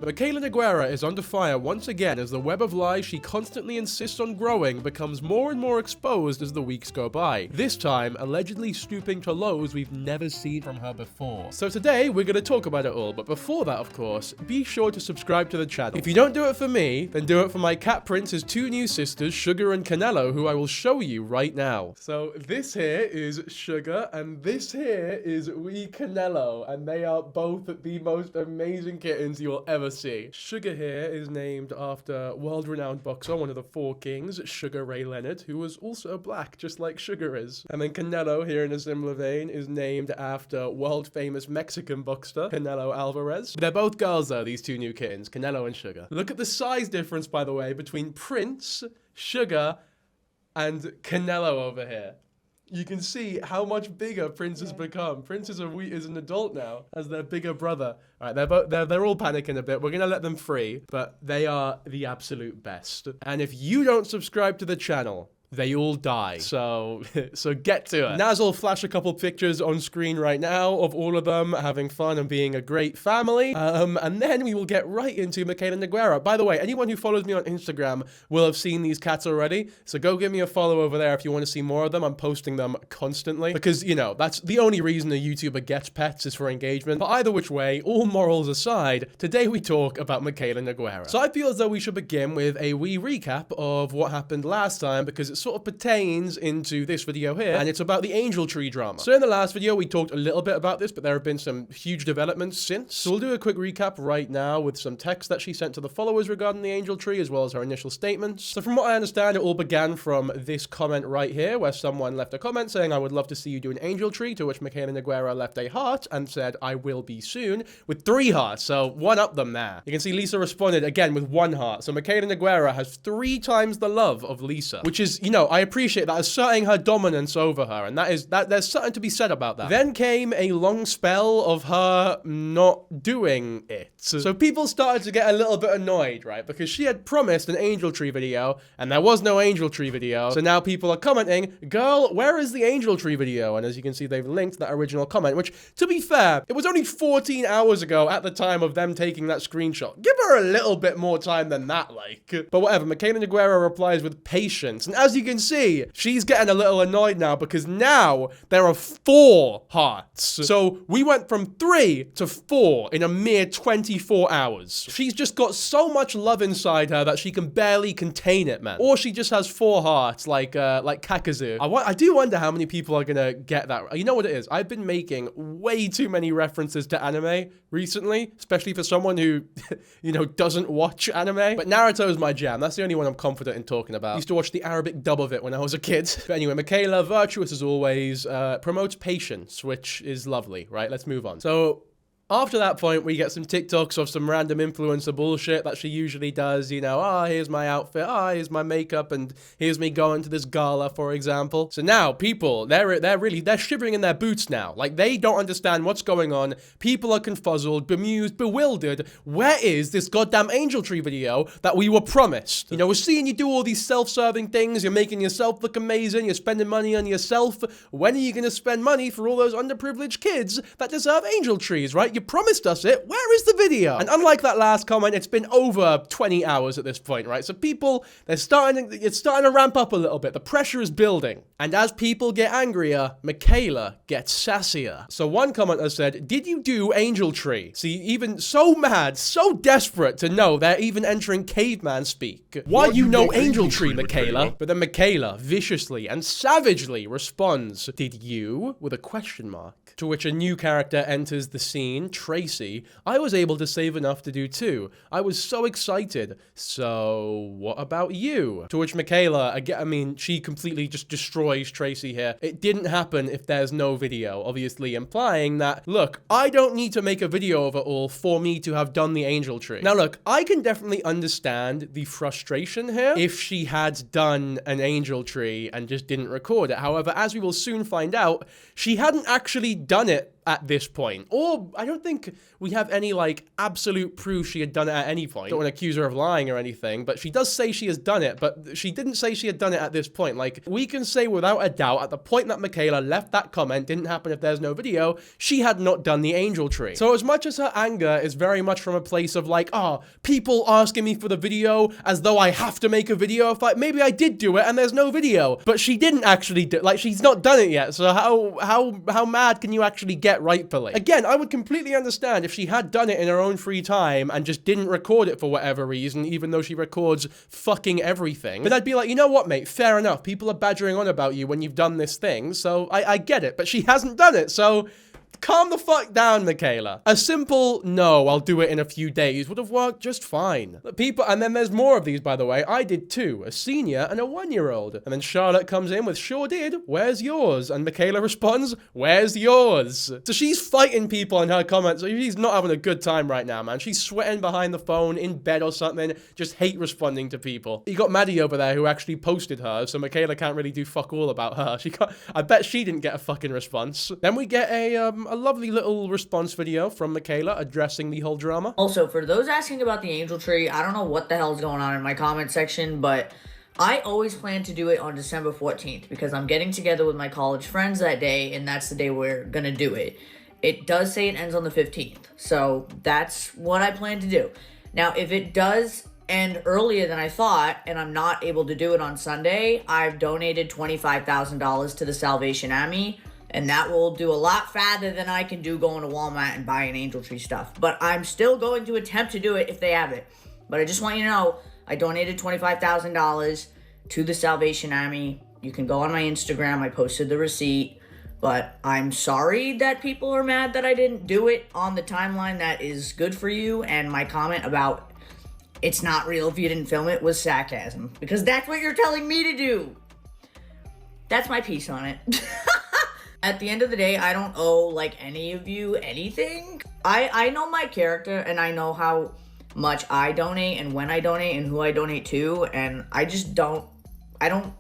Mikayla Nogueira is under fire once again as the web of lies she constantly insists on growing becomes more and more exposed as the weeks go by. This time, allegedly stooping to lows we've never seen from her before. So today, we're going to talk about it all, but before that, of course, be sure to subscribe to the channel. If you don't do it for me, then do it for my cat prince's two new sisters, Sugar and Canelo, who I will show you right now. So this here is Sugar, and this here is wee Canelo, and they are both the most amazing kittens you'll ever see. Sugar here is named after world-renowned boxer, one of the four kings, Sugar Ray Leonard, who was also black, just like Sugar is. And then Canelo, here in a similar vein, is named after world-famous Mexican boxer, Canelo Alvarez. They're both girls, though, these two new kittens, Canelo and Sugar. Look at the size difference, by the way, between Prince, Sugar, and Canelo over here. You can see how much bigger Prince has become. Prince is an adult now as their bigger brother. All right, they're all panicking a bit. We're gonna let them free, but they are the absolute best. And if you don't subscribe to the channel, they all die. So get to it. Naz will flash a couple pictures on screen right now of all of them having fun and being a great family. And then we will get right into Mikayla Nogueira. By the way, anyone who follows me on Instagram will have seen these cats already. So go give me a follow over there if you want to see more of them. I'm posting them constantly because, you know, that's the only reason a YouTuber gets pets is for engagement. But either which way, all morals aside, today we talk about Mikayla Nogueira. So I feel as though we should begin with a wee recap of what happened last time because it sort of pertains into this video here, and it's about the Angel Tree drama. So in the last video, we talked a little bit about this, but there have been some huge developments since. So we'll do a quick recap right now with some text that she sent to the followers regarding the Angel Tree, as well as her initial statements. So from what I understand, it all began from this comment right here, where someone left a comment saying, "I would love to see you do an Angel Tree," to which Mikayla Nogueira left a heart and said, "I will be soon," with 3 hearts. So one up them there. You can see Lisa responded again with 1 heart. So Mikayla Nogueira has 3 times the love of Lisa, which is, you know, I appreciate that, asserting her dominance over her, and there's something to be said about that. Then came a long spell of her not doing it. So people started to get a little bit annoyed, right? Because she had promised an Angel Tree video, and there was no Angel Tree video. So now people are commenting, "Girl, where is the Angel Tree video?" And as you can see, they've linked that original comment, which, to be fair, it was only 14 hours ago at the time of them taking that screenshot. Give her a little bit more time than that, like. But whatever, Mikayla Nogueira replies with patience. And as you can see, she's getting a little annoyed now because now there are 4 hearts. So we went from 3 to 4 in a mere 24 hours. She's just got so much love inside her that she can barely contain it, man. Or she just has 4 hearts like Kakazu. I do wonder how many people are gonna get that. You know what it is? I've been making way too many references to anime recently, especially for someone who, you know, doesn't watch anime. But Naruto is my jam. That's the only one I'm confident in talking about. I used to watch the Arabic dub of it when I was a kid. But anyway, Mikayla, virtuous as always, promotes patience, which is lovely, right? Let's move on. So after that point, we get some TikToks of some random influencer bullshit that she usually does, you know, here's my outfit, here's my makeup, and here's me going to this gala, for example. So now people, they're shivering in their boots now. Like, they don't understand what's going on. People are confuzzled, bemused, bewildered. Where is this goddamn Angel Tree video that we were promised? You know, we're seeing you do all these self-serving things. You're making yourself look amazing. You're spending money on yourself. When are you going to spend money for all those underprivileged kids that deserve Angel Trees, right? You promised us it. Where is the video? And unlike that last comment, it's been over 20 hours at this point, right? So people, it's starting to ramp up a little bit. The pressure is building. And as people get angrier, Mikayla gets sassier. So one commenter said, "Did you do Angel Tree?" See, even so mad, so desperate to know they're even entering caveman speak. Why you know Angel Tree, Mikayla? But then Mikayla viciously and savagely responds, "Did you?" with a question mark. To which a new character enters the scene, Tracy. "I was able to save enough to do too. I was so excited. So, what about you?" To which Mikayla, again, I mean, she completely just destroys Tracy here. "It didn't happen if there's no video," obviously implying that, look, I don't need to make a video of it all for me to have done the Angel Tree. Now look, I can definitely understand the frustration here if she had done an Angel Tree and just didn't record it. However, as we will soon find out, she hadn't actually done it at this point. Or I don't think we have any, like, absolute proof she had done it at any point. Don't want to accuse her of lying or anything, but she does say she has done it, but she didn't say she had done it at this point. Like, we can say without a doubt, at the point that Mikayla left that comment, didn't happen if there's no video, she had not done the angel tree. So as much as her anger is very much from a place of like, oh, people asking me for the video as though I have to make a video, if like, maybe I did do it and there's no video, but she didn't actually do, like, she's not done it yet, so how mad can you actually get rightfully? Again, I would completely understand if she had done it in her own free time and just didn't record it for whatever reason, even though she records fucking everything. But I'd be like, you know what, mate, fair enough, people are badgering on about you when you've done this thing, so I get it, but she hasn't done it, so calm the fuck down, Mikayla. A simple, no, I'll do it in a few days would have worked just fine. People, and then there's more of these, by the way. I did too, a senior and a 1-year-old. And then Charlotte comes in with, sure did, where's yours? And Mikayla responds, where's yours? So she's fighting people in her comments. So she's not having a good time right now, man. She's sweating behind the phone, in bed or something, just hate responding to people. You got Maddie over there who actually posted her, so Mikayla can't really do fuck all about her. I bet she didn't get a fucking response. Then we get a lovely little response video from Mikayla addressing the whole drama. Also, for those asking about the angel tree, I don't know what the hell's going on in my comment section, but I always plan to do it on December 14th because I'm getting together with my college friends that day, and that's the day we're gonna do it. It does say it ends on the 15th, so that's what I plan to do. Now, if it does end earlier than I thought, and I'm not able to do it on Sunday, I've donated $25,000 to the Salvation AAMY, and that will do a lot faster than I can do going to Walmart and buying angel tree stuff. But I'm still going to attempt to do it if they have it. But I just want you to know, I donated $25,000 to the Salvation AAMY. You can go on my Instagram. I posted the receipt. But I'm sorry that people are mad that I didn't do it on the timeline that is good for you. And my comment about it's not real if you didn't film it was sarcasm. Because that's what you're telling me to do. That's my piece on it. At the end of the day, I don't owe, like, any of you anything. I know my character, and I know how much I donate, and when I donate, and who I donate to, and I don't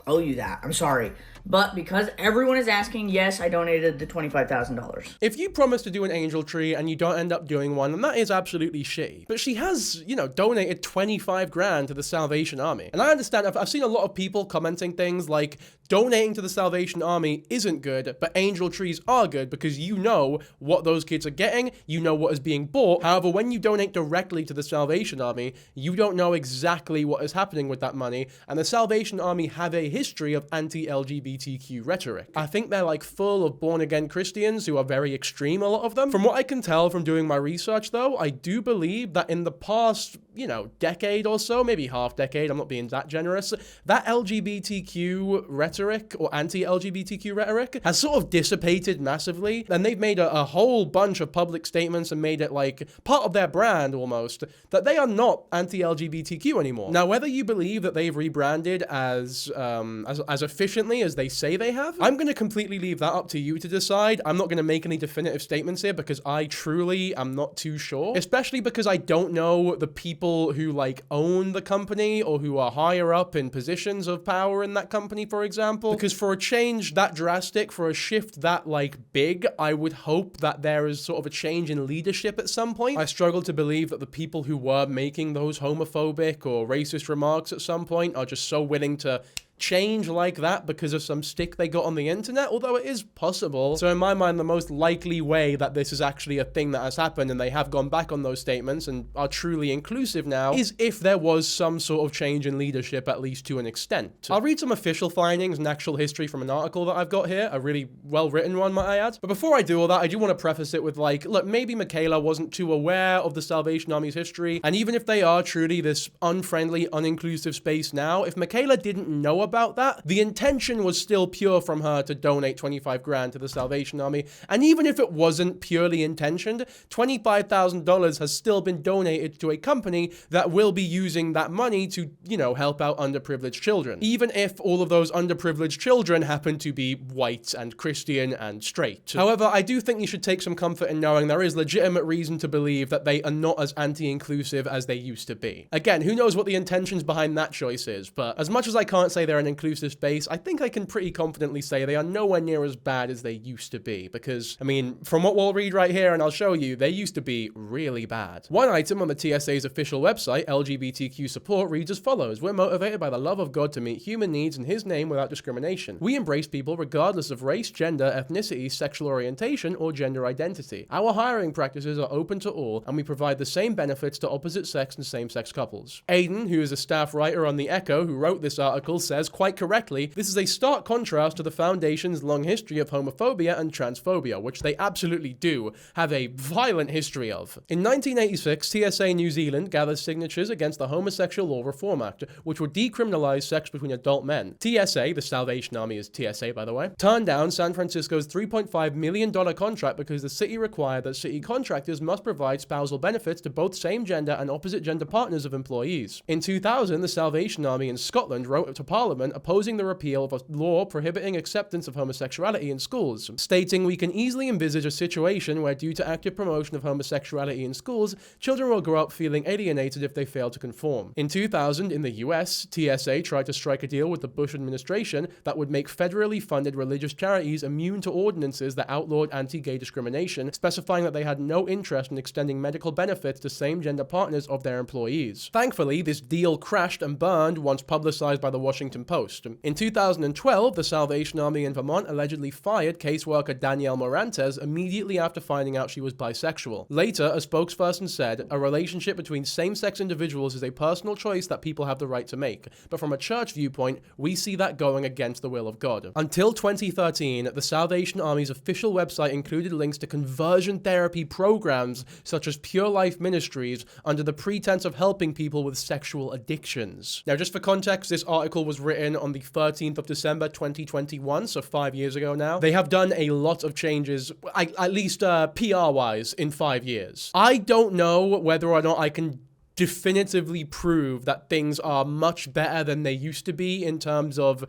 owe you that. I'm sorry. But because everyone is asking, yes, I donated the $25,000. If you promise to do an angel tree and you don't end up doing one, then that is absolutely shitty. But she has, you know, donated 25 grand to the Salvation Army. And I understand, I've seen a lot of people commenting things like, donating to the Salvation Army isn't good, but angel trees are good because you know what those kids are getting, you know what is being bought. However, when you donate directly to the Salvation Army, you don't know exactly what is happening with that money, and the Salvation Army have a history of anti-LGBTQ rhetoric. I think they're like full of born-again Christians who are very extreme, a lot of them. From what I can tell from doing my research though, I do believe that in the past, you know, decade or so, maybe half decade, I'm not being that generous, that LGBTQ rhetoric or anti-LGBTQ rhetoric has sort of dissipated massively, and they've made a whole bunch of public statements and made it like part of their brand almost, that they are not anti-LGBTQ anymore. Now, whether you believe that they've rebranded as efficiently as they say they have, I'm going to completely leave that up to you to decide. I'm not going to make any definitive statements here because I truly am not too sure, especially because I don't know the people who like own the company or who are higher up in positions of power in that company, for example. Because for a change that drastic, for a shift that like big, I would hope that there is sort of a change in leadership at some point. I struggle to believe that the people who were making those homophobic or racist remarks at some point are just so willing to change like that because of some stick they got on the internet, although it is possible. So in my mind, the most likely way that this is actually a thing that has happened and they have gone back on those statements and are truly inclusive now is if there was some sort of change in leadership, at least to an extent. I'll read some official findings and actual history from an article that I've got here, a really well-written one, might I add. But before I do all that, I do want to preface it with like, look, maybe Mikayla wasn't too aware of the Salvation Army's history, and even if they are truly this unfriendly, uninclusive space now, if Mikayla didn't know about that, the intention was still pure from her to donate 25 grand to the Salvation Army. And even if it wasn't purely intentioned, $25,000 has still been donated to a company that will be using that money to, you know, help out underprivileged children. Even if all of those underprivileged children happen to be white and Christian and straight. However, I do think you should take some comfort in knowing there is legitimate reason to believe that they are not as anti-inclusive as they used to be. Again, who knows what the intentions behind that choice is, but as much as I can't say they're they're an inclusive space, I think I can pretty confidently say they are nowhere near as bad as they used to be, because, I mean, from what we'll read right here, and I'll show you, they used to be really bad. One item on the TSA's official website, LGBTQ support, reads as follows: "We're motivated by the love of God to meet human needs in His name without discrimination. We embrace people regardless of race, gender, ethnicity, sexual orientation, or gender identity. Our hiring practices are open to all, and we provide the same benefits to opposite sex and same-sex couples." Aiden, who is a staff writer on The Echo who wrote this article, says quite correctly, "This is a stark contrast to the Foundation's long history of homophobia and transphobia," which they absolutely do have a violent history of. In 1986, TSA New Zealand gathered signatures against the Homosexual Law Reform Act, which would decriminalize sex between adult men. TSA, the Salvation Army is TSA by the way, turned down San Francisco's $3.5 million contract because the city required that city contractors must provide spousal benefits to both same-gender and opposite-gender partners of employees. In 2000, the Salvation Army in Scotland wrote to Parliament opposing the repeal of a law prohibiting acceptance of homosexuality in schools, stating, "We can easily envisage a situation where, due to active promotion of homosexuality in schools, children will grow up feeling alienated if they fail to conform." In 2000, in the US, TSA tried to strike a deal with the Bush administration that would make federally funded religious charities immune to ordinances that outlawed anti-gay discrimination, specifying that they had no interest in extending medical benefits to same-gender partners of their employees. Thankfully, this deal crashed and burned once publicized by the Washington Post. In 2012, the Salvation Army in Vermont allegedly fired caseworker Danielle Morantes immediately after finding out she was bisexual. Later, a spokesperson said, "A relationship between same-sex individuals is a personal choice that people have the right to make. But from a church viewpoint, we see that going against the will of God." Until 2013, the Salvation Army's official website included links to conversion therapy programs such as Pure Life Ministries under the pretense of helping people with sexual addictions. Now, just for context, this article was written on the 13th of December 2021, so 5 years ago now. They have done a lot of changes, at least PR-wise, in 5 years. I don't know whether or not I can definitively prove that things are much better than they used to be in terms of,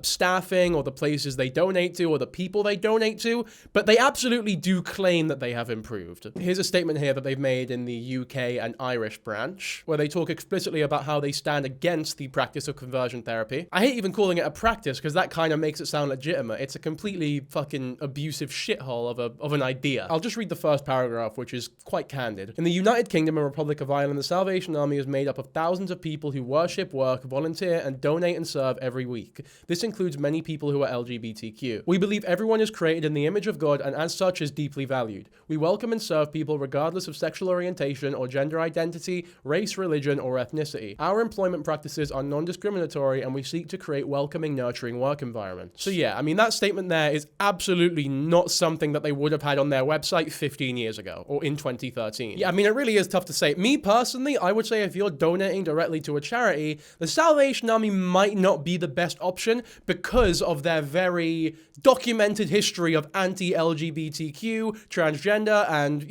staffing or the places they donate to or the people they donate to, but they absolutely do claim that they have improved. Here's a statement here that they've made in the UK and Irish branch, where they talk explicitly about how they stand against the practice of conversion therapy. I hate even calling it a practice because that kind of makes it sound legitimate. It's a completely fucking abusive shithole of an idea. I'll just read the first paragraph, which is quite candid. "In the United Kingdom and Republic of Ireland, the Salvation Army is made up of thousands of people who worship, work, volunteer, and donate and serve every week. This includes many people who are LGBTQ. We believe everyone is created in the image of God and as such is deeply valued. We welcome and serve people regardless of sexual orientation or gender identity, race, religion, or ethnicity. Our employment practices are non-discriminatory and we seek to create welcoming, nurturing work environments." So yeah, I mean, that statement there is absolutely not something that they would have had on their website 15 years ago or in 2013. Yeah, I mean, it really is tough to say. Me personally, I would say if you're donating directly to a charity, the Salvation Army might not be the best option because of their very documented history of anti-LGBTQ, transgender, and,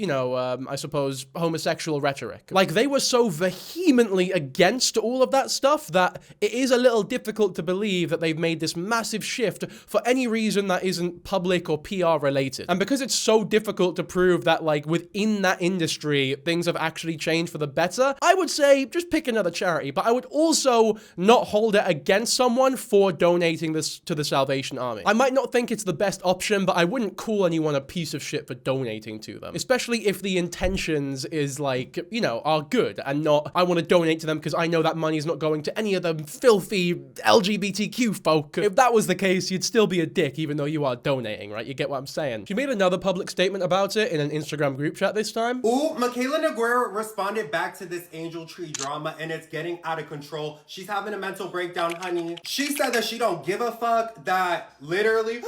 I suppose, homosexual rhetoric. Like, they were so vehemently against all of that stuff that it is a little difficult to believe that they've made this massive shift for any reason that isn't public or PR related. And because it's so difficult to prove that, like, within that industry, things have actually changed for the better, I would say just pick another charity, but I would also not hold it against someone for donating this to the Salvation Army. I might not think it's the best option, but I wouldn't call anyone a piece of shit for donating to them, especially if the intentions is like, are good and not, I want to donate to them because I know that money is not going to any of the filthy LGBTQ folk. If that was the case, you'd still be a dick even though you are donating, right? You get what I'm saying? She made another public statement about it in an Instagram group chat this time. Ooh, Mikayla Nogueira responded back to this angel tree drama and it's getting out of control. She's having a mental breakdown, honey. She said that she don't give a fuck, that literally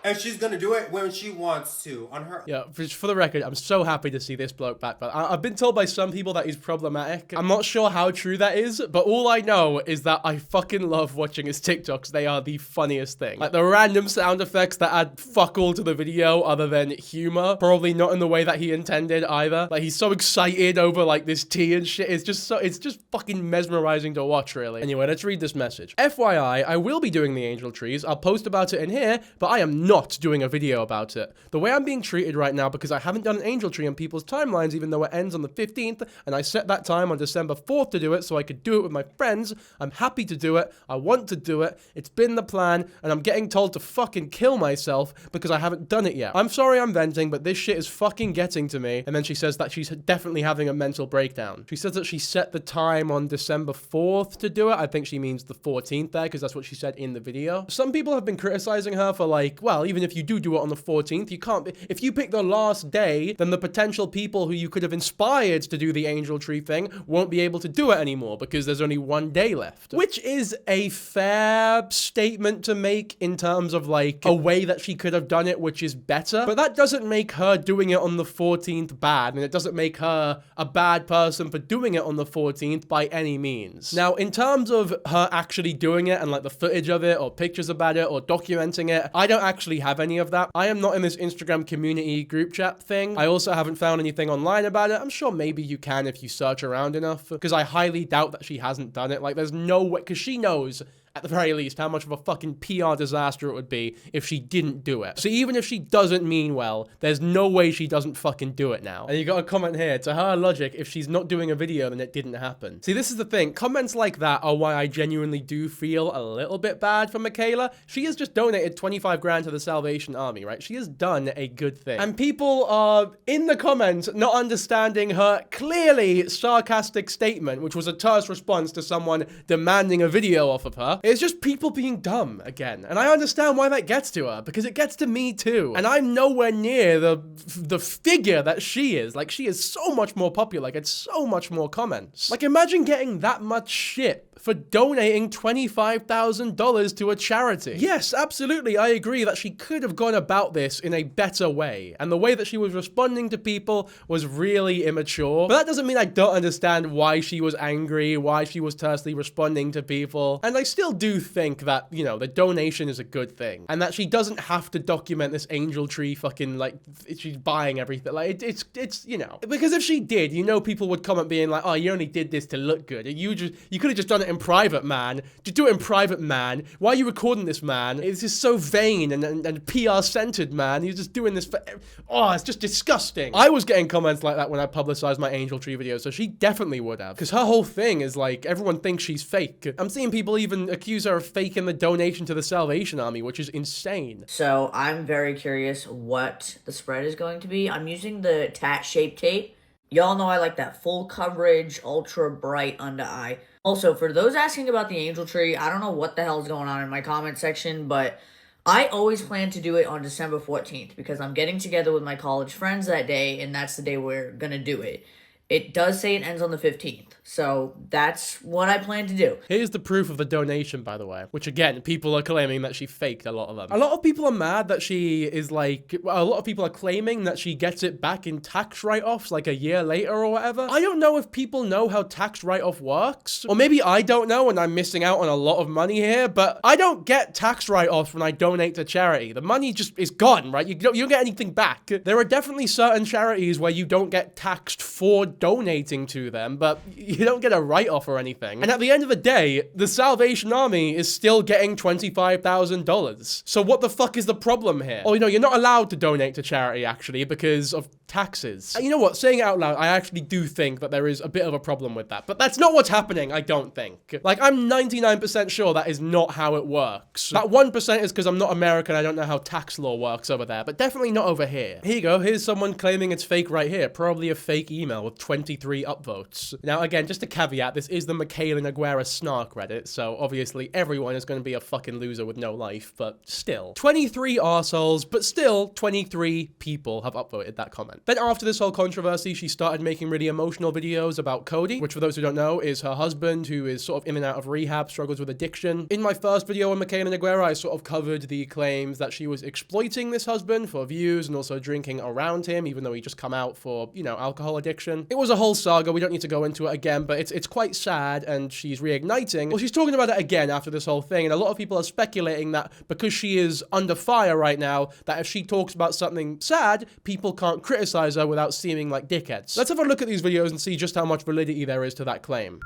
and she's gonna do it when she wants to on her. Yeah, for the record, I'm so happy to see this bloke back, but I've been told by some people that he's problematic. I'm not sure how true that is, but all I know is that I fucking love watching his TikToks. They are the funniest thing. Like the random sound effects that add fuck all to the video other than humor, probably not in the way that he intended either. Like he's so excited over like this tea and shit. It's just fucking mesmerizing to watch, really. Anyway, let's read this message. FYI, I will be doing the angel trees. I'll post about it in here, but I am not doing a video about it. The way I'm being treated right now, because I haven't done an angel tree on people's timelines, even though it ends on the 15th, and I set that time on December 4th to do it so I could do it with my friends. I'm happy to do it. I want to do it. It's been the plan, and I'm getting told to fucking kill myself because I haven't done it yet. I'm sorry I'm venting, but this shit is fucking getting to me. And then she says that she's definitely having a mental breakdown. She says that she set the time on December 4th to do it. I think she means the 14th there, because that's what she said in the video. Some people have been criticizing her for like, well, even if you do it on the 14th, you can't be, if you pick the last day, then the potential people who you could have inspired to do the angel tree thing won't be able to do it anymore because there's only one day left. Which is a fair statement to make in terms of like a way that she could have done it, which is better. But that doesn't make her doing it on the 14th bad, and it doesn't make her a bad person for doing it on the 14th by any means. Now, in terms of her actually doing it and like the footage of it or pictures about it or documenting it, I don't actually have any of that. I am not in this Instagram community group chat thing. I also haven't found anything online about it. I'm sure maybe you can if you search around enough, because I highly doubt that she hasn't done it. Like, there's no way, because she knows at the very least how much of a fucking PR disaster it would be if she didn't do it. So even if she doesn't mean well, there's no way she doesn't fucking do it now. And you got a comment here, to her logic, if she's not doing a video, then it didn't happen. See, this is the thing. Comments like that are why I genuinely do feel a little bit bad for Mikayla. She has just donated 25 grand to the Salvation Army, right? She has done a good thing. And people are in the comments not understanding her clearly sarcastic statement, which was a terse response to someone demanding a video off of her. It's just people being dumb again. And I understand why that gets to her, because it gets to me too. And I'm nowhere near the figure that she is. Like, she is so much more popular, gets so much more comments. Like, imagine getting that much shit for donating $25,000 to a charity. Yes, absolutely, I agree that she could have gone about this in a better way. And the way that she was responding to people was really immature. But that doesn't mean I don't understand why she was angry, why she was tersely responding to people. And I still do think that, you know, the donation is a good thing. And that she doesn't have to document this angel tree fucking, like, she's buying everything. Like, it's you know. Because if she did, you know, people would comment being like, oh, you only did this to look good. You could have just done it in private, man. Just do it in private, man. Why are you recording this, man? It's just so vain and PR-centered, man. You're just doing this for... Oh, it's just disgusting. I was getting comments like that when I publicized my angel tree video, so she definitely would have. Because her whole thing is like, everyone thinks she's fake. I'm seeing people even accuse her of faking the donation to the Salvation Army, which is insane. So I'm very curious what the spread is going to be. I'm using the tat-shaped tape. Y'all know I like that full coverage, ultra bright under eye. Also, for those asking about the angel tree, I don't know what the hell is going on in my comment section, but I always plan to do it on December 14th because I'm getting together with my college friends that day, and that's the day we're gonna do it. It does say it ends on the 15th, so that's what I plan to do. Here's the proof of the donation, by the way, which again, people are claiming that she faked a lot of them. A lot of people are mad that she is like, well, a lot of people are claiming that she gets it back in tax write-offs like a year later or whatever. I don't know if people know how tax write-off works, or maybe I don't know and I'm missing out on a lot of money here, but I don't get tax write-offs when I donate to charity. The money just is gone, right? You don't get anything back. There are definitely certain charities where you don't get taxed for donating to them, but you don't get a write-off or anything. And at the end of the day, the Salvation Army is still getting $25,000. So what the fuck is the problem here? Oh, you know, you're not allowed to donate to charity, actually, because of taxes. And you know what? Saying it out loud, I actually do think that there is a bit of a problem with that. But that's not what's happening, I don't think. Like, I'm 99% sure that is not how it works. That 1% is because I'm not American, I don't know how tax law works over there, but definitely not over here. Here you go, here's someone claiming it's fake right here. Probably a fake email with 23 upvotes. Now, again, just a caveat, this is the Mikayla Nogueira snark Reddit, so obviously everyone is going to be a fucking loser with no life, but still. 23 arseholes, but still 23 people have upvoted that comment. Then after this whole controversy, she started making really emotional videos about Cody, which for those who don't know is her husband who is sort of in and out of rehab, struggles with addiction. In my first video on Mikayla Nogueira, I sort of covered the claims that she was exploiting this husband for views and also drinking around him, even though he just come out for, you know, alcohol addiction. It was a whole saga, we don't need to go into it again, but it's quite sad and she's reigniting. Well, she's talking about it again after this whole thing, and a lot of people are speculating that because she is under fire right now, that if she talks about something sad, people can't criticize her without seeming like dickheads. Let's have a look at these videos and see just how much validity there is to that claim.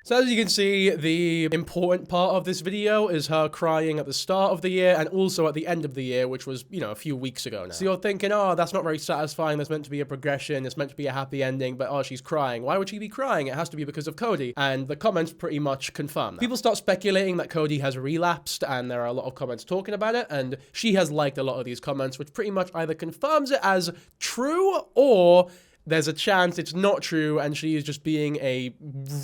So as you can see, the important part of this video is her crying at the start of the year and also at the end of the year, which was, you know, a few weeks ago now. So you're thinking, oh, that's not very satisfying. There's meant to be a progression. It's meant to be a happy ending, but oh, she's crying. Why would she be crying? It has to be because of Cody. And the comments pretty much confirm that. People start speculating that Cody has relapsed, and there are a lot of comments talking about it, and she has liked a lot of these comments, which pretty much either confirms it as true or there's a chance it's not true and she is just being a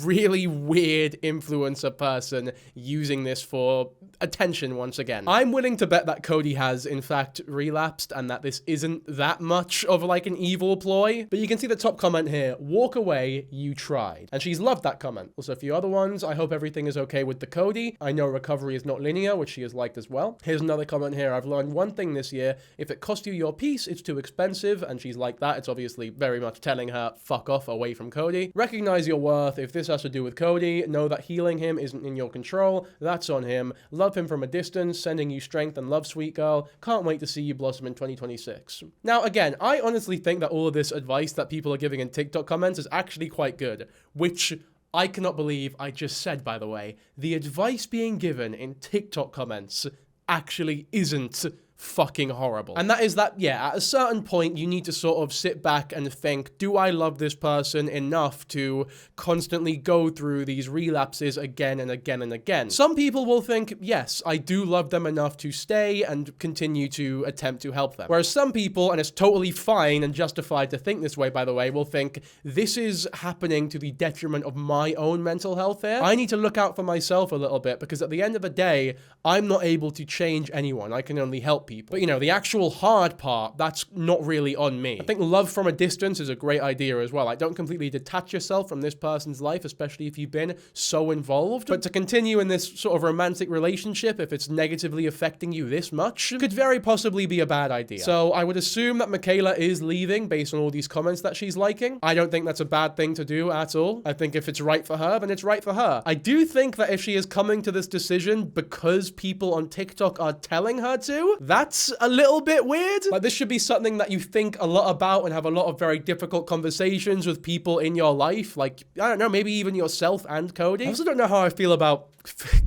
really weird influencer person using this for attention once again. I'm willing to bet that Cody has in fact relapsed and that this isn't that much of like an evil ploy. But you can see the top comment here, walk away, you tried. And she's loved that comment. Also a few other ones, I hope everything is okay with the Cody. I know recovery is not linear, which she has liked as well. Here's another comment here, I've learned one thing this year, if it cost you your peace, it's too expensive. And she's like that, it's obviously very much telling her fuck off away from Cody. Recognize your worth. If this has to do with Cody, know that healing him isn't in your control. That's on him. Love him from a distance, sending you strength and love, sweet girl. Can't wait to see you blossom in 2026. Now again, I honestly think that all of this advice that people are giving in TikTok comments is actually quite good, which I cannot believe I just said, by the way. The advice being given in TikTok comments actually isn't fucking horrible. And that is that, yeah, at a certain point, you need to sort of sit back and think, do I love this person enough to constantly go through these relapses again and again and again? Some people will think, yes, I do love them enough to stay and continue to attempt to help them. Whereas some people, and it's totally fine and justified to think this way, by the way, will think, this is happening to the detriment of my own mental health here. I need to look out for myself a little bit because at the end of the day, I'm not able to change anyone. I can only help people. But you know, the actual hard part, that's not really on me. I think love from a distance is a great idea as well. Like, don't completely detach yourself from this person's life, especially if you've been so involved. But to continue in this sort of romantic relationship, if it's negatively affecting you this much, could very possibly be a bad idea. So I would assume that Mikayla is leaving based on all these comments that she's liking. I don't think that's a bad thing to do at all. I think if it's right for her, then it's right for her. I do think that if she is coming to this decision because people on TikTok are telling her to, that's a little bit weird. Like, this should be something that you think a lot about and have a lot of very difficult conversations with people in your life. Like, I don't know, maybe even yourself and Cody. I also don't know how I feel about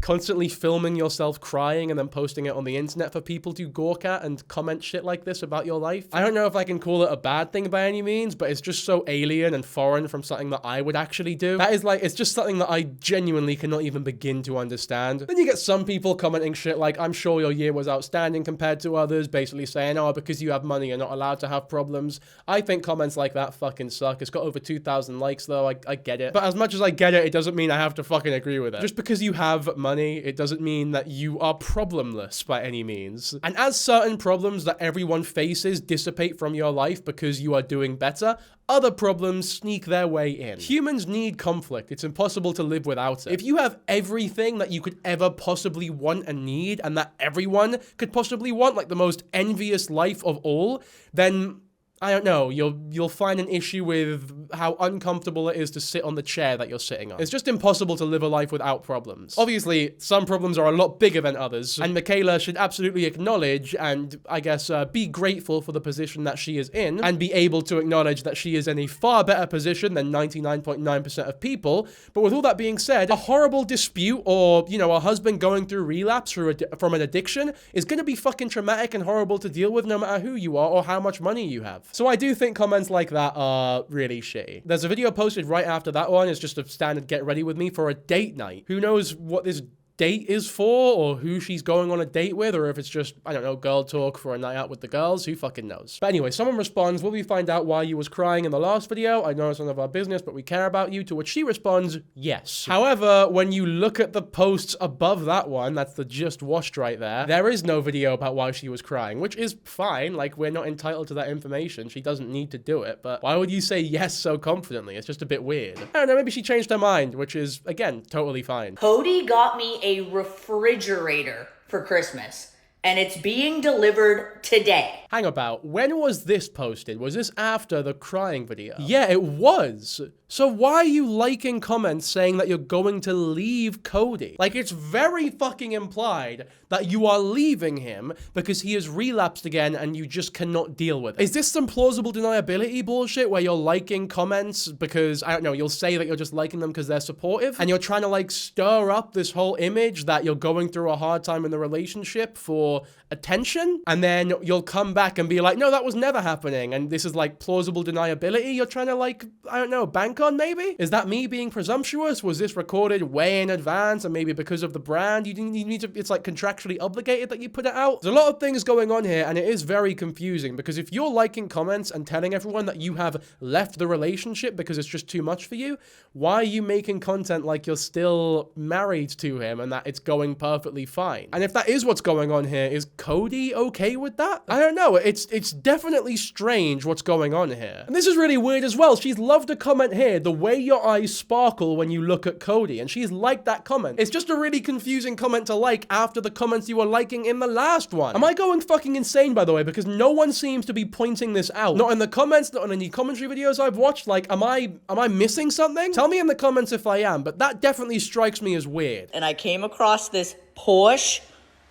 constantly filming yourself crying and then posting it on the internet for people to gawk at and comment shit like this about your life. I don't know if I can call it a bad thing by any means, but it's just so alien and foreign from something that I would actually do. That is like, it's just something that I genuinely cannot even begin to understand. Then you get some people commenting shit like, I'm sure your year was outstanding compared to others, basically saying, oh, because you have money, you're not allowed to have problems. I think comments like that fucking suck. It's got over 2,000 likes though, I get it. But as much as I get it, it doesn't mean I have to fucking agree with it. Just because you have money, it doesn't mean that you are problemless by any means. And as certain problems that everyone faces dissipate from your life because you are doing better, other problems sneak their way in. Humans need conflict. It's impossible to live without it. If you have everything that you could ever possibly want and need, and that everyone could possibly want, like the most envious life of all, then I don't know, you'll find an issue with how uncomfortable it is to sit on the chair that you're sitting on. It's just impossible to live a life without problems. Obviously, some problems are a lot bigger than others, and Mikayla should absolutely acknowledge and, I guess, be grateful for the position that she is in, and be able to acknowledge that she is in a far better position than 99.9% of people. But with all that being said, a horrible dispute or, you know, a husband going through relapse from an addiction is gonna be fucking traumatic and horrible to deal with no matter who you are or how much money you have. So I do think comments like that are really shitty. There's a video posted right after that one. It's just a standard get ready with me for a date night. Who knows what this date is for, or who she's going on a date with, or if it's just, I don't know, girl talk for a night out with the girls. Who fucking knows? But anyway, someone responds, will we find out why you was crying in the last video? I know it's none of our business, but we care about you. To which she responds, yes. However, when you look at the posts above that one, that's the just washed right there is no video about why she was crying, which is fine. Like, we're not entitled to that information. She doesn't need to do it, but why would you say yes so confidently? It's just a bit weird. I don't know, maybe she changed her mind, which is, again, totally fine. Cody got me a refrigerator for Christmas. and it's being delivered today. Hang about, when was this posted? Was this after the crying video? Yeah, it was. So why are you liking comments saying that you're going to leave Cody? Like, it's very fucking implied that you are leaving him because he has relapsed again and you just cannot deal with it. Is this some plausible deniability bullshit where you're liking comments because, I don't know, you'll say that you're just liking them because they're supportive and you're trying to like stir up this whole image that you're going through a hard time in the relationship for attention, and then you'll come back and be like, no, that was never happening, and this is like plausible deniability you're trying to like, I don't know, bank on maybe? Is that me being presumptuous? Was this recorded way in advance and maybe because of the brand you need to, it's like contractually obligated that you put it out? There's a lot of things going on here and it is very confusing because if you're liking comments and telling everyone that you have left the relationship because it's just too much for you, why are you making content like you're still married to him and that it's going perfectly fine? And if that is what's going on here, is Cody okay with that? I don't know. It's definitely strange what's going on here. And this is really weird as well. She's loved a comment here, the way your eyes sparkle when you look at Cody, and she's liked that comment. It's just a really confusing comment to like after the comments you were liking in the last one. Am I going fucking insane, by the way? Because no one seems to be pointing this out. Not in the comments, not on any commentary videos I've watched. Like, am I missing something? Tell me in the comments if I am, but that definitely strikes me as weird. And I came across this Porsche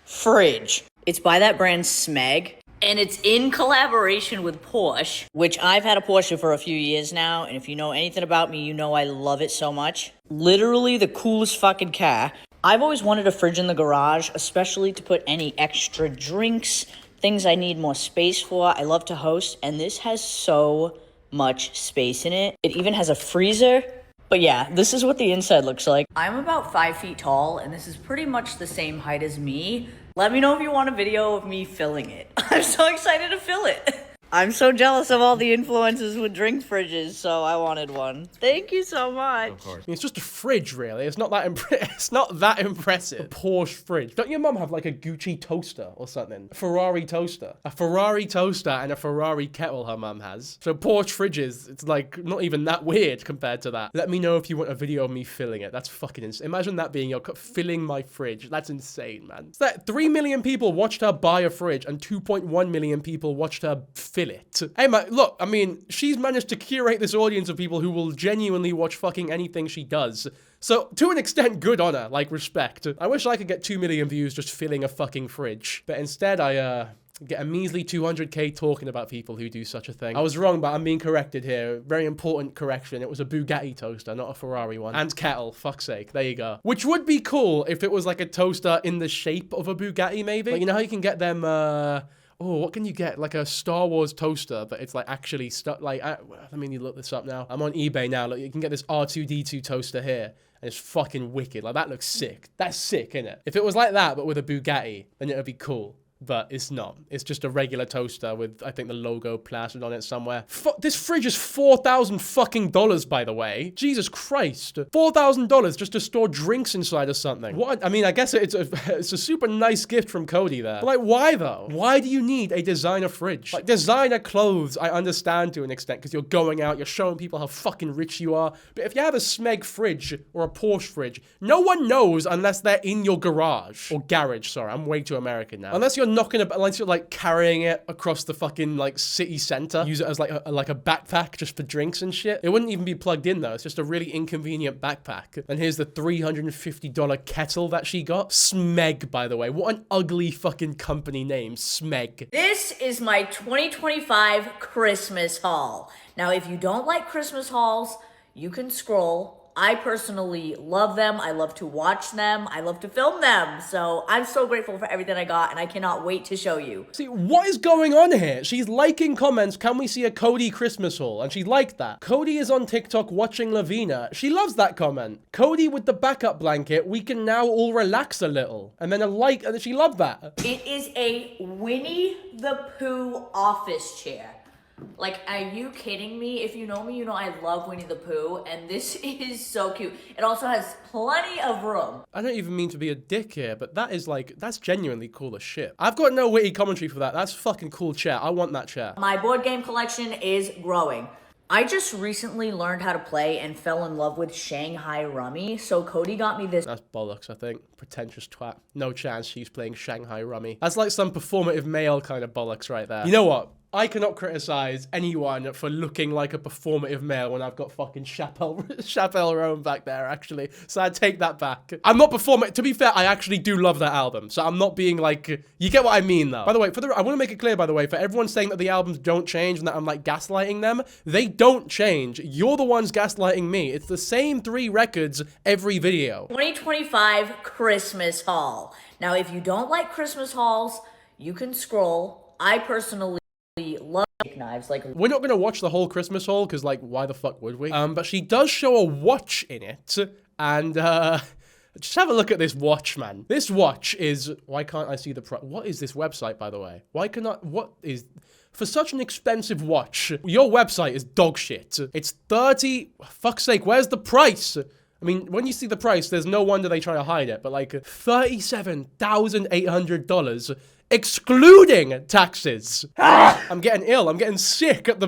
fridge. It's by that brand Smeg, and it's in collaboration with Porsche, which I've had a Porsche for a few years now, and if you know anything about me, you know I love it so much. Literally the coolest fucking car. I've always wanted a fridge in the garage, especially to put any extra drinks, things I need more space for. I love to host, and this has so much space in it. It even has a freezer. But yeah, this is what the inside looks like. I'm about 5 feet tall, and this is pretty much the same height as me. Let me know if you want a video of me filling it. I'm so excited to fill it. I'm so jealous of all the influencers with drink fridges, so I wanted one. Thank you so much. Of course. I mean, it's just a fridge, really. It's not that it's not that impressive. A Porsche fridge. Don't your mum have like a Gucci toaster or something? A Ferrari toaster. A Ferrari toaster and a Ferrari kettle her mum has. So Porsche fridges, it's like not even that weird compared to that. Let me know if you want a video of me filling it. That's fucking insane. Imagine that being your filling my fridge. That's insane, man. It's that 3 million people watched her buy a fridge and 2.1 million people watched her fill it. Hey man, look, I mean, she's managed to curate this audience of people who will genuinely watch fucking anything she does. So, to an extent, good on her, like, respect. I wish I could get 2 million views just filling a fucking fridge. But instead, I, get a measly 200k talking about people who do such a thing. I was wrong, but I'm being corrected here. Very important correction. It was a Bugatti toaster, not a Ferrari one. And kettle, fuck's sake. There you go. Which would be cool if it was like a toaster in the shape of a Bugatti, maybe. Like, you know how you can get them, oh, what can you get? Like a Star Wars toaster, but it's like actually stuff. Like, let me look this up now. I'm on eBay now. Look, you can get this R2D2 toaster here, and it's fucking wicked. Like, that looks sick. That's sick, innit? If it was like that, but with a Bugatti, then it would be cool. But it's not. It's just a regular toaster with, I think, the logo plastered on it somewhere. This fridge is $4,000 fucking dollars, by the way. Jesus Christ. $4,000 just to store drinks inside or something. What? I mean, I guess it's a super nice gift from Cody there. But like, why though? Why do you need a designer fridge? Like, designer clothes, I understand to an extent, because you're going out, you're showing people how fucking rich you are. But if you have a Smeg fridge or a Porsche fridge, no one knows unless they're in your garage. Or garage, sorry. I'm way too American now. Unless you're unless you're like carrying it across the fucking like city center, use it as like a backpack just for drinks and shit. It wouldn't even be plugged in though. It's just a really inconvenient backpack. And here's the $350 kettle that she got. Smeg, by the way. What an ugly fucking company name, Smeg. This is my 2025 Christmas haul. Now, if you don't like Christmas hauls, you can scroll. I personally love them. I love to watch them. I love to film them. So I'm so grateful for everything I got, and I cannot wait to show you. See, what is going on here? She's liking comments, can we see a Cody Christmas haul? And she liked that. Cody is on TikTok watching Lavina. She loves that comment. Cody with the backup blanket, we can now all relax a little. And then and she loved that. It is a Winnie the Pooh office chair. Like, are you kidding me? If you know me, you know I love Winnie the Pooh, and this is so cute. It also has plenty of room. I don't even mean to be a dick here, but that's genuinely cool as shit. I've got no witty commentary for that. That's fucking cool chair. I want that chair. My board game collection is growing. I just recently learned how to play and fell in love with Shanghai Rummy, so Cody got me this. That's bollocks, I think. Pretentious twat. No chance she's playing Shanghai Rummy. That's like some performative male kind of bollocks right there. You know what? I cannot criticize anyone for looking like a performative male when I've got fucking Chappelle Roan back there, actually. So I take that back. I'm not performing. To be fair, I actually do love that album. So I'm not being like, you get what I mean, though. By the way, I want to make it clear, by the way, for everyone saying that the albums don't change and that I'm like gaslighting them, they don't change. You're the ones gaslighting me. It's the same 3 records every video. 2025 Christmas haul. Now, if you don't like Christmas hauls, you can scroll. I personally love knives. Like, we're not gonna watch the whole Christmas haul because, like, why the fuck would we? But she does show a watch in it, and just have a look at this watch, man. This watch is. Why can't I see the price? What is this website, by the way? Why cannot? What is? For such an expensive watch, your website is dog shit. It's 30. Fuck's sake, where's the price? I mean, when you see the price, there's no wonder they try to hide it. But like $37,800. Excluding taxes. I'm getting ill. I'm getting sick at the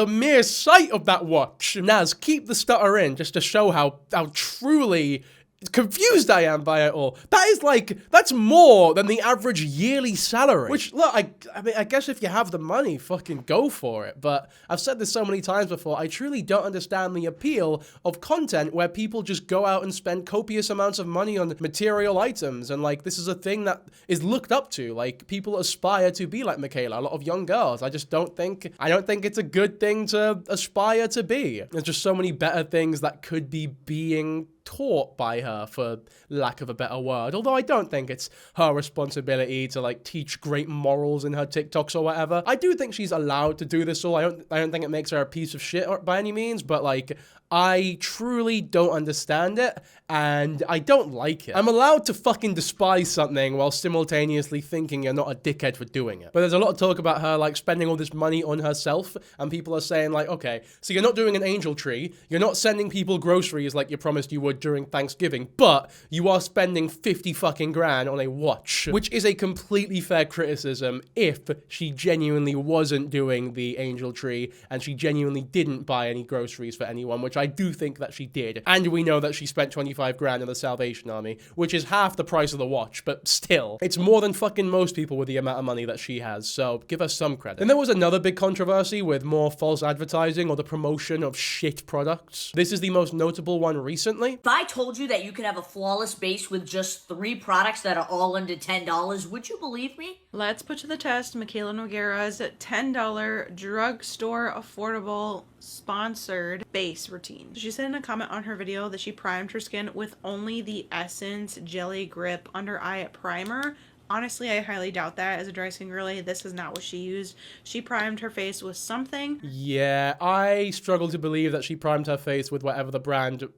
mere sight of that watch. Naz, keep the stutter in just to show how truly confused I am by it all. That is like, that's more than the average yearly salary. Which, look, I mean, I guess if you have the money, fucking go for it. But I've said this so many times before, I truly don't understand the appeal of content where people just go out and spend copious amounts of money on material items. And like, this is a thing that is looked up to. Like, people aspire to be like Mikayla, a lot of young girls. I don't think it's a good thing to aspire to be. There's just so many better things that could be being taught by her, for lack of a better word. Although I don't think it's her responsibility to like teach great morals in her TikToks or whatever. I do think she's allowed to do this all. I don't think it makes her a piece of shit by any means, but like, I truly don't understand it, and I don't like it. I'm allowed to fucking despise something while simultaneously thinking you're not a dickhead for doing it. But there's a lot of talk about her, like, spending all this money on herself, and people are saying, like, okay, so you're not doing an angel tree, you're not sending people groceries like you promised you would during Thanksgiving, but you are spending 50 fucking grand on a watch, which is a completely fair criticism if she genuinely wasn't doing the angel tree, and she genuinely didn't buy any groceries for anyone, which I do think that she did. And we know that she spent 25 grand on the Salvation Army, which is half the price of the watch, but still, it's more than fucking most people with the amount of money that she has, so give us some credit. And there was another big controversy with more false advertising or the promotion of shit products. This is the most notable one recently. if I told you that you could have a flawless base with just 3 products that are all under $10, would you believe me? Let's put to the test Mikayla Nogueira's $10 drugstore affordable sponsored base routine. She said in a comment on her video that she primed her skin with only the Essence Jelly Grip Under Eye Primer. Honestly, I highly doubt that. As a dry skin girly, this is not what she used. She primed her face with something. Yeah, I struggle to believe that she primed her face with whatever the brand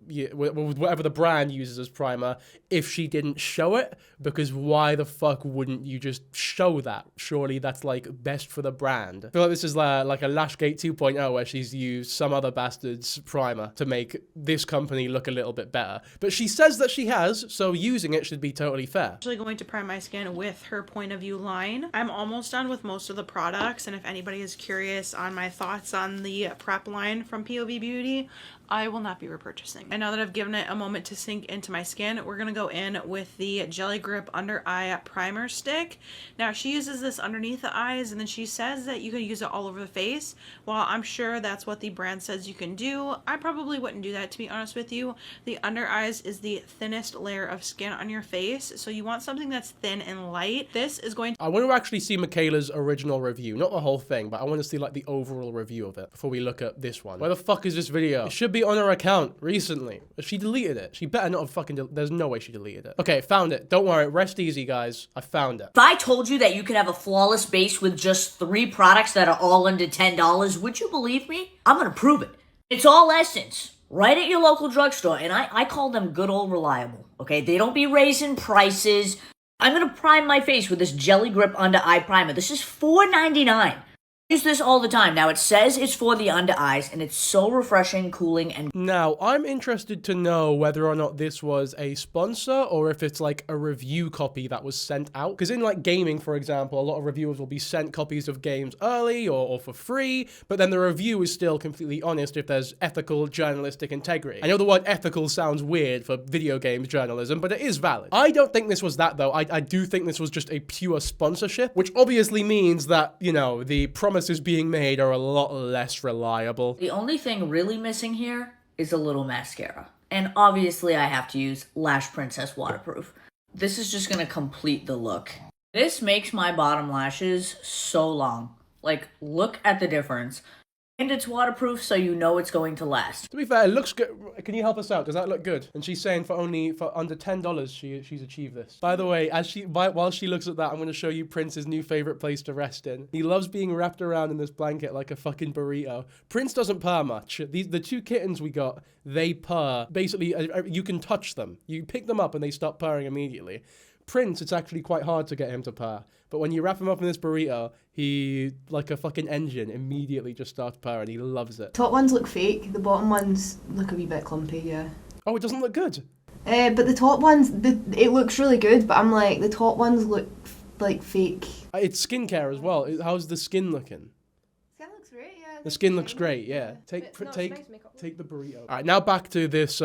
uses as primer if she didn't show it, because why the fuck wouldn't you just show that? Surely that's like best for the brand. I feel like this is like a Lashgate 2.0 where she's used some other bastard's primer to make this company look a little bit better. But she says that she has, so using it should be totally fair. I'm actually going to prime my skin with her point of view line. I'm almost done with most of the products, and if anybody is curious on my thoughts on the prep line from POV Beauty, I will not be repurchasing. And now that I've given it a moment to sink into my skin, we're gonna go in with the Jelly Grip Under Eye Primer Stick. Now, she uses this underneath the eyes, and then she says that you can use it all over the face. While I'm sure that's what the brand says you can do, I probably wouldn't do that, to be honest with you. The under eyes is the thinnest layer of skin on your face, so you want something that's thin and light. This is going to... I want to actually see Mikayla's original review, not the whole thing, but I want to see like the overall review of it before we look at this one. Where the fuck is this video? It should be on her account recently. She deleted it. She better not have fucking there's no way she deleted it. Okay, found it. Don't worry. Rest easy, guys. I found it. If I told you that you could have a flawless base with just 3 products that are all under $10, would you believe me? I'm gonna prove it. It's all Essence, right at your local drugstore, and I call them good old reliable, okay? They don't be raising prices. I'm gonna prime my face with this Jelly Grip Under Eye Primer. This is $4.99. Use this all the time. Now, it says it's for the under eyes, and it's so refreshing, cooling, and... Now, I'm interested to know whether or not this was a sponsor or if it's like a review copy that was sent out. Because in like gaming, for example, a lot of reviewers will be sent copies of games early or for free, but then the review is still completely honest if there's ethical journalistic integrity. I know the word ethical sounds weird for video games journalism, but it is valid. I don't think this was that, though. I do think this was just a pure sponsorship, which obviously means that, you know, the promises being made are a lot less reliable. The only thing really missing here is a little mascara. And obviously I have to use Lash Princess Waterproof. This is just gonna complete the look. This makes my bottom lashes so long. Like, look at the difference. And it's waterproof, so you know it's going to last. To be fair, it looks good. Can you help us out? Does that look good? And she's saying for under $10, she's achieved this. By the way, while she looks at that, I'm going to show you Prince's new favorite place to rest in. He loves being wrapped around in this blanket like a fucking burrito. Prince doesn't purr much. The two kittens we got, they purr. Basically, you can touch them. You pick them up and they stop purring immediately. Prince, it's actually quite hard to get him to purr. But when you wrap him up in this burrito, he, like a fucking engine, immediately just starts purring. He loves it. Top ones look fake. The bottom ones look a wee bit clumpy, yeah. Oh, it doesn't look good? But the top ones, it looks really good, but I'm like, the top ones look like fake. It's skincare as well. How's the skin looking? Skin looks great, yeah. The skin looks great, yeah. Take the burrito. All right, now back to this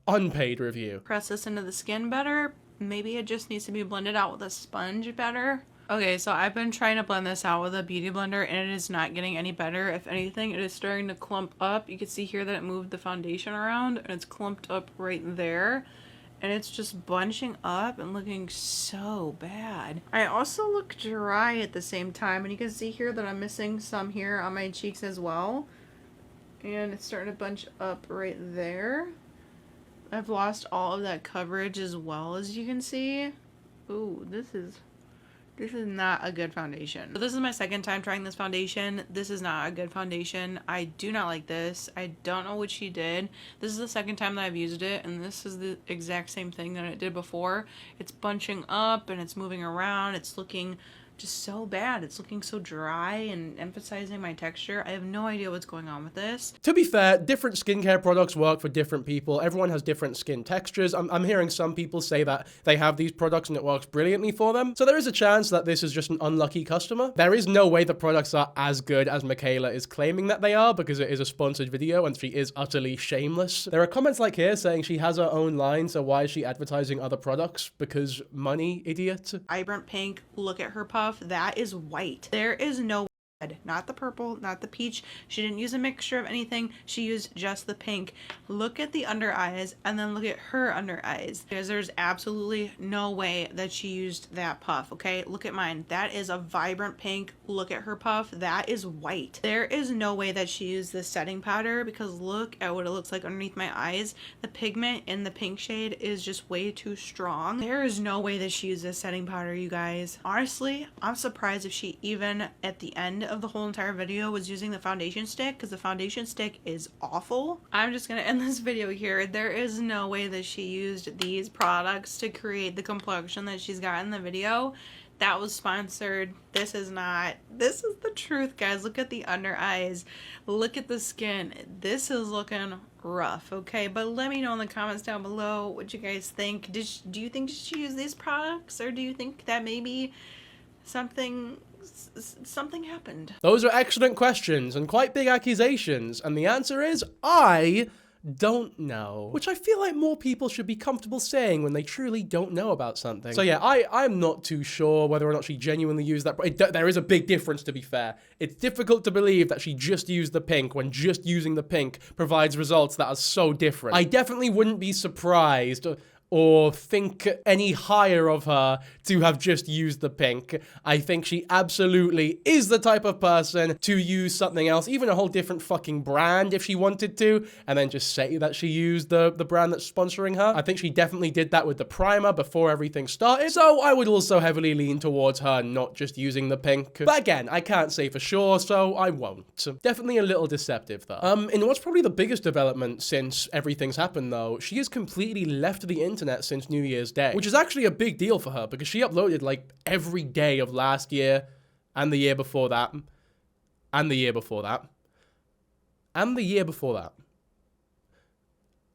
unpaid review. Press this into the skin better. Maybe it just needs to be blended out with a sponge better. Okay, so I've been trying to blend this out with a beauty blender and it is not getting any better. If anything, it is starting to clump up. You can see here that it moved the foundation around and it's clumped up right there. And it's just bunching up and looking so bad. I also look dry at the same time, and you can see here that I'm missing some here on my cheeks as well. And it's starting to bunch up right there. I've lost all of that coverage as well, as you can see. Ooh, this is not a good foundation. So this is my second time trying this foundation. This is not a good foundation. I do not like this. I don't know what she did. This is the second time that I've used it, and this is the exact same thing that it did before. It's bunching up and it's moving around. It's looking just so bad. It's looking so dry and emphasizing my texture. I have no idea what's going on with this. To be fair, different skincare products work for different people. Everyone has different skin textures. I'm hearing some people say that they have these products and it works brilliantly for them. So there is a chance that this is just an unlucky customer. There is no way the products are as good as Mikayla is claiming that they are, because it is a sponsored video and she is utterly shameless. There are comments like here saying she has her own line, so why is she advertising other products? Because money, idiot. Vibrant pink, look at her puff. That is white. There is no red, not the purple, not the peach. She didn't use a mixture of anything. She used just the pink. Look at the under eyes and then look at her under eyes, because there's absolutely no way that she used that puff. Okay, look at mine. That is a vibrant pink. Look at her puff. That is white. There is no way that she used this setting powder, because look at what it looks like underneath my eyes. The pigment in the pink shade is just way too strong. There is no way that she used this setting powder, you guys. Honestly, I'm surprised if she even at the end of the whole entire video was using the foundation stick, because the foundation stick is awful. I'm just gonna end this video here. There is no way that she used these products to create the complexion that she's got in the video. That was sponsored. This is not. This is the truth, guys. Look at the under eyes. Look at the skin. This is looking rough, okay? But let me know in the comments down below what you guys think. Do you think she used these products, or do you think that maybe something happened? Those are excellent questions and quite big accusations, and the answer is I don't know. Which I feel like more people should be comfortable saying when they truly don't know about something. So yeah, I'm not too sure whether or not she genuinely used that. There is a big difference, to be fair. It's difficult to believe that she just used the pink when just using the pink provides results that are so different. I definitely wouldn't be surprised or think any higher of her to have just used the pink. I think she absolutely is the type of person to use something else, even a whole different fucking brand if she wanted to, and then just say that she used the brand that's sponsoring her. I think she definitely did that with the primer before everything started, so I would also heavily lean towards her not just using the pink. But again, I can't say for sure, so I won't. Definitely a little deceptive though. And what's probably the biggest development since everything's happened though, she has completely left the internet since New Year's Day, which is actually a big deal for her because she uploaded like every day of last year and the year before that. And the year before that. And the year before that.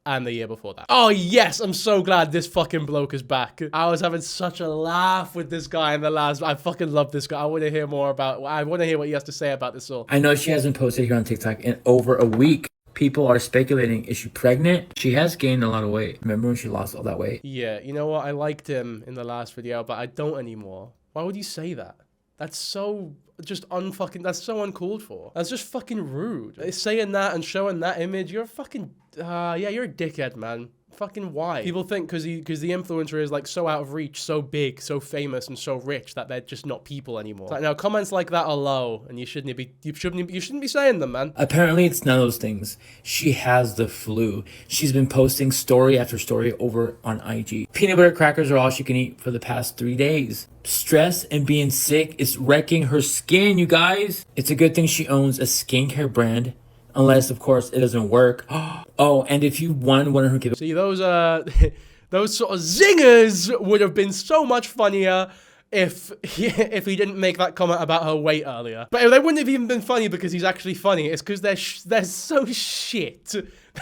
And the year before that. Oh, yes, I'm so glad this fucking bloke is back. I was having such a laugh with this guy in the last... I fucking love this guy. I want to hear more about... I want to hear what he has to say about this all. I know she hasn't posted here on TikTok in over a week. People are speculating, is she pregnant? She has gained a lot of weight. Remember when she lost all that weight? Yeah, you know what? I liked him in the last video, but I don't anymore. Why would you say that? That's so... just unfucking... That's so uncalled for. That's just fucking rude. Saying that and showing that image, you're a fucking... yeah, you're a dickhead, man. Fucking why? People think because the influencer is like so out of reach, so big, so famous, and so rich that they're just not people anymore. Like, now comments like that are low, and you shouldn't be saying them, man. Apparently, it's none of those things. She has the flu. She's been posting story after story over on IG. Peanut butter crackers are all she can eat for the past 3 days. Stress and being sick is wrecking her skin, you guys. It's a good thing she owns a skincare brand. Unless, of course, it doesn't work. Oh, and if you won one of her giveaways... See, those sort of zingers would have been so much funnier if he didn't make that comment about her weight earlier. But they wouldn't have even been funny because he's actually funny. It's because they're so shit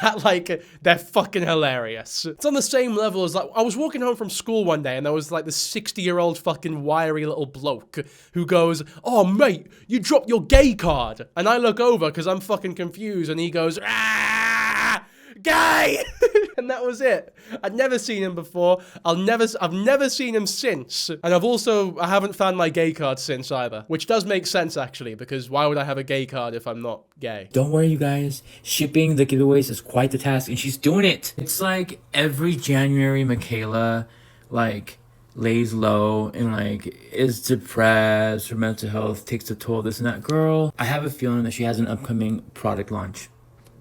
that, like, they're fucking hilarious. It's on the same level as, like, I was walking home from school one day and there was, like, this 60-year-old fucking wiry little bloke who goes, "Oh, mate, you dropped your gay card." And I look over because I'm fucking confused and he goes, "Ah, gay!" And that was it. I'd never seen him before. I've never seen him since. And I haven't found my gay card since either. Which does make sense, actually, because why would I have a gay card if I'm not gay? Don't worry, you guys. Shipping the giveaways is quite the task, and she's doing it. It's like every January, Mikayla, like, lays low and, like, is depressed. Her mental health takes a toll, this and that. Girl, I have a feeling that she has an upcoming product launch.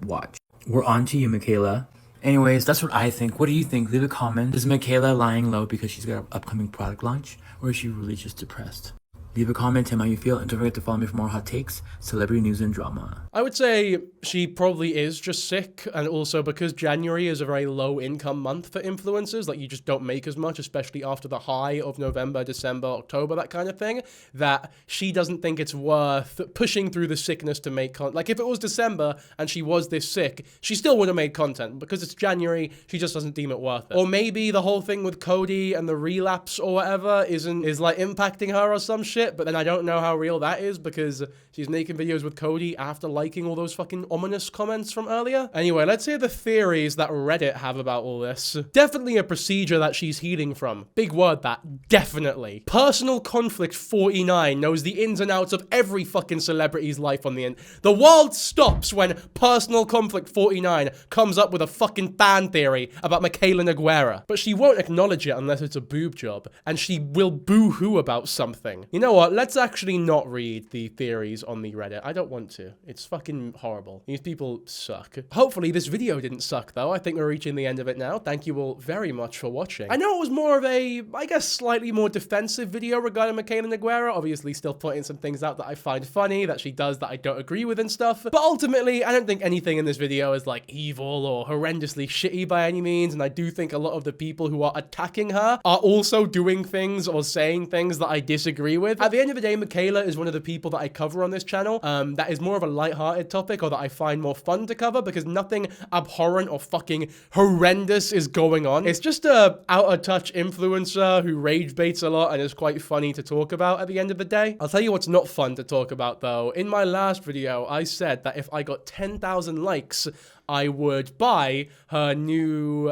Watch. We're on to you, Mikayla. Anyways, that's what I think. What do you think? Leave a comment. Is Mikayla lying low because she's got an upcoming product launch? Or is she really just depressed? Leave a comment, tell me how you feel, and don't forget to follow me for more hot takes, celebrity news, and drama. I would say she probably is just sick, and also because January is a very low income month for influencers, like you just don't make as much, especially after the high of November, December, October, that kind of thing, that she doesn't think it's worth pushing through the sickness to make content. Like if it was December and she was this sick, she still would have made content. Because it's January, she just doesn't deem it worth it. Or maybe the whole thing with Cody and the relapse or whatever is like impacting her or some shit. But then I don't know how real that is because she's making videos with Cody after liking all those fucking ominous comments from earlier. Anyway, let's hear the theories that Reddit have about all this. Definitely a procedure that she's healing from. Big word that. Definitely. Personal Conflict 49 knows the ins and outs of every fucking celebrity's life on the end. The world stops when Personal Conflict 49 comes up with a fucking fan theory about Mikayla Nogueira. But she won't acknowledge it unless it's a boob job. And she will boo-hoo about something. You know what? Let's actually not read the theories on the Reddit. I don't want to. It's fucking horrible. These people suck. Hopefully this video didn't suck though. I think we're reaching the end of it now. Thank you all very much for watching. I know it was more of a, I guess, slightly more defensive video regarding Mikayla Nogueira. Obviously still putting some things out that I find funny, that she does that I don't agree with and stuff. But ultimately, I don't think anything in this video is like evil or horrendously shitty by any means. And I do think a lot of the people who are attacking her are also doing things or saying things that I disagree with. At the end of the day, Mikayla is one of the people that I cover on this channel that is more of a light-hearted topic or that I find more fun to cover because nothing abhorrent or fucking horrendous is going on. It's just a out-of-touch influencer who rage baits a lot and is quite funny to talk about at the end of the day. I'll tell you what's not fun to talk about though. In my last video, I said that if I got 10,000 likes, I would buy her new,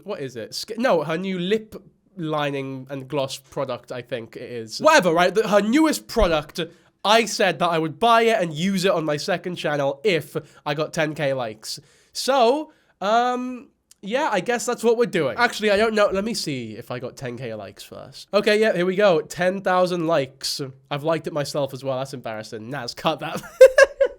what is it? Her new lip lining and gloss product, I think it is. Whatever, right? Her newest product, I said that I would buy it and use it on my second channel if I got 10k likes. So, yeah, I guess that's what we're doing. Actually, I don't know. Let me see if I got 10k likes first. Okay, yeah, here we go. 10,000 likes. I've liked it myself as well. That's embarrassing. Naz, cut that.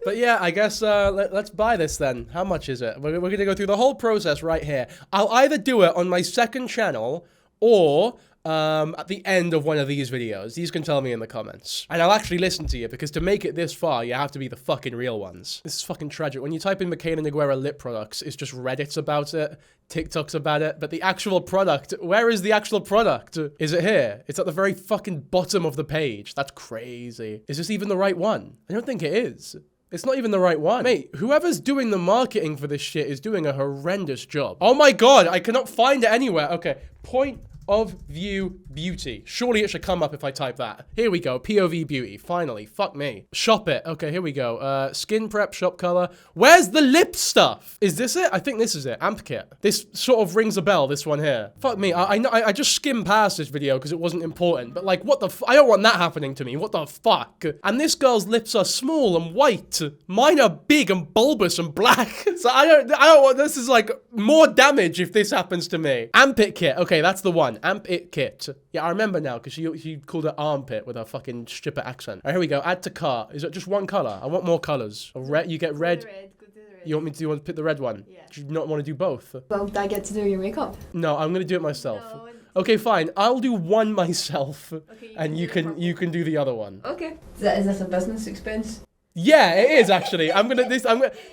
But yeah, I guess let's buy this then. How much is it? We're going to go through the whole process right here. I'll either do it on my second channel or at the end of one of these videos. These can tell me in the comments. And I'll actually listen to you, because to make it this far, you have to be the fucking real ones. This is fucking tragic. When you type in Mikayla Nogueira lip products, it's just Reddit's about it, TikTok's about it, but the actual product, where is the actual product? Is it here? It's at the very fucking bottom of the page. That's crazy. Is this even the right one? I don't think it is. It's not even the right one. Mate, whoever's doing the marketing for this shit is doing a horrendous job. Oh my god, I cannot find it anywhere. Okay, point of view beauty. Surely it should come up if I type that. Here we go, POV beauty, finally, fuck me. Shop it, okay, here we go. Skin prep, shop color. Where's the lip stuff? Is this it? I think this is it, amp kit. This sort of rings a bell, this one here. Fuck me, I just skimmed past this video because it wasn't important, but like, what the I don't want that happening to me, what the fuck? And this girl's lips are small and white. Mine are big and bulbous and black. So I don't want, this is like more damage if this happens to me. Amp it kit, okay, that's the one. Amp it kit. Yeah, I remember now because she called it armpit with a fucking stripper accent. All right, here we go. Add to cart. Is it just one color? I want more colors. A red. You get red. Go to the red. You want me to? You want to pick the red one? Yeah. Do you not want to do both? Well, do I get to do your makeup? No, I'm gonna do it myself. No. Okay, fine. I'll do one myself, Okay, and you can do the other one. Okay. Is this a business expense? Yeah, it is actually.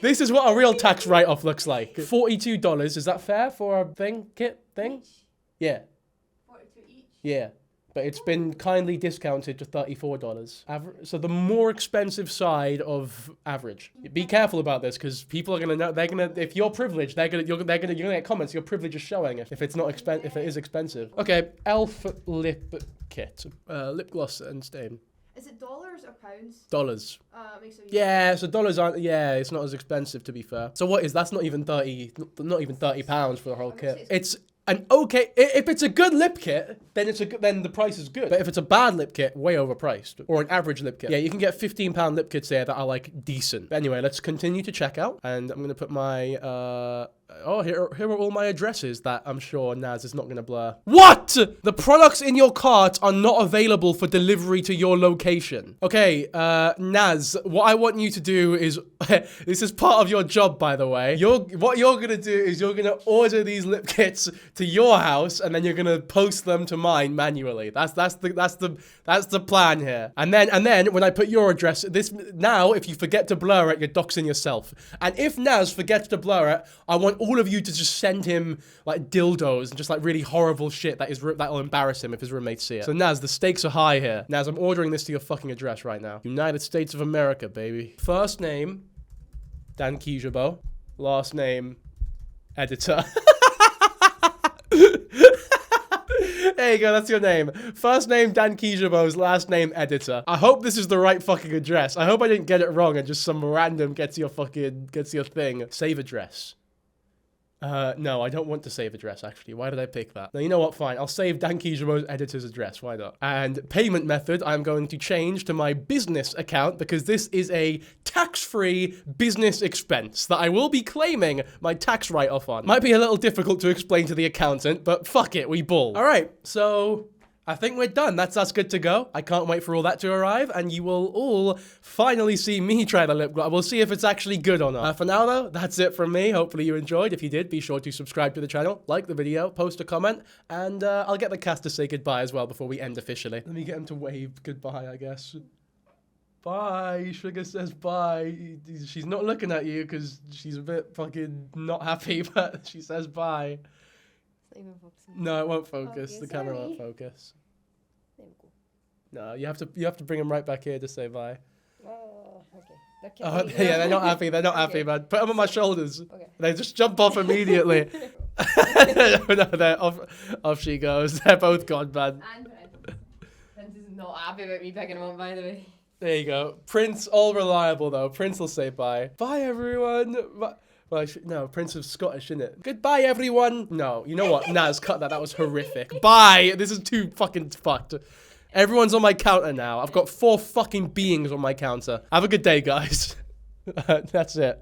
This is what a real tax write-off looks like. $42. Is that fair for a thing? Yeah. 42 each. Yeah, but it's been kindly discounted to $34. So the more expensive side of average. Be careful about this because people are gonna know. They're gonna, if you're privileged, you're gonna get comments. Your privilege is showing if it's not if it is expensive. Okay, Elf lip kit, lip gloss and stain. Is it dollars or pounds? Dollars. Makes it Yeah, so dollars aren't. Yeah, it's not as expensive to be fair. So what is that's not even £30 for the whole kit. It's an okay, if it's a good lip kit, then then the price is good. But if it's a bad lip kit, way overpriced. Or an average lip kit. Yeah, you can get £15 lip kits there that are like decent. But anyway, let's continue to check out. And I'm gonna put my here are all my addresses that I'm sure Naz is not gonna blur. What? The products in your cart are not available for delivery to your location. Okay, Naz, what I want you to do is this is part of your job, by the way. What you're gonna do is you're gonna order these lip kits to your house, and then you're gonna post them to mine manually. That's the plan here. And then when I put your address, now if you forget to blur it, you're doxing yourself. And if Naz forgets to blur it, I want all of you to just send him like dildos and just like really horrible shit that'll embarrass him if his roommates see it. So Naz, the stakes are high here. Naz, I'm ordering this to your fucking address right now. United States of America, baby. First name, Dankyjabo. Last name, editor. There you go, that's your name. First name Dankyjabo's, last name editor. I hope this is the right fucking address. I hope I didn't get it wrong and just some random gets your thing. Save address. No, I don't want to save address, actually. Why did I pick that? Now, you know what? Fine. I'll save Dankyjabo's editor's address. Why not? And payment method, I'm going to change to my business account because this is a tax-free business expense that I will be claiming my tax write-off on. Might be a little difficult to explain to the accountant, but fuck it, we bull. All right, so I think we're done. That's good to go. I can't wait for all that to arrive, and you will all finally see me try the lip gloss. We'll see if it's actually good or not. For now, though, that's it from me. Hopefully you enjoyed. If you did, be sure to subscribe to the channel, like the video, post a comment, and I'll get the cast to say goodbye as well before we end officially. Let me get him to wave goodbye, I guess. Bye. Sugar says bye. She's not looking at you because she's a bit fucking not happy, but she says bye. Even focusing. No, it won't focus. Okay, the camera sorry. won't focus. There we go. No, you have to bring them right back here to say bye. Oh, okay. Oh, yeah, they're not happy. They're not happy, man. Put them on my shoulders. Okay. They just jump off immediately. No, they're off. Off she goes. They're both gone, man. And Prince is not happy about me picking him up, by the way. There you go. Prince, all reliable though. Prince will say bye. Bye, everyone. Bye. Well, no, Prince is Scottish, isn't it? Goodbye, everyone. No, you know what? Naz, cut that. That was horrific. Bye. This is too fucking fucked. Everyone's on my counter now. I've got 4 fucking beings on my counter. Have a good day, guys. That's it.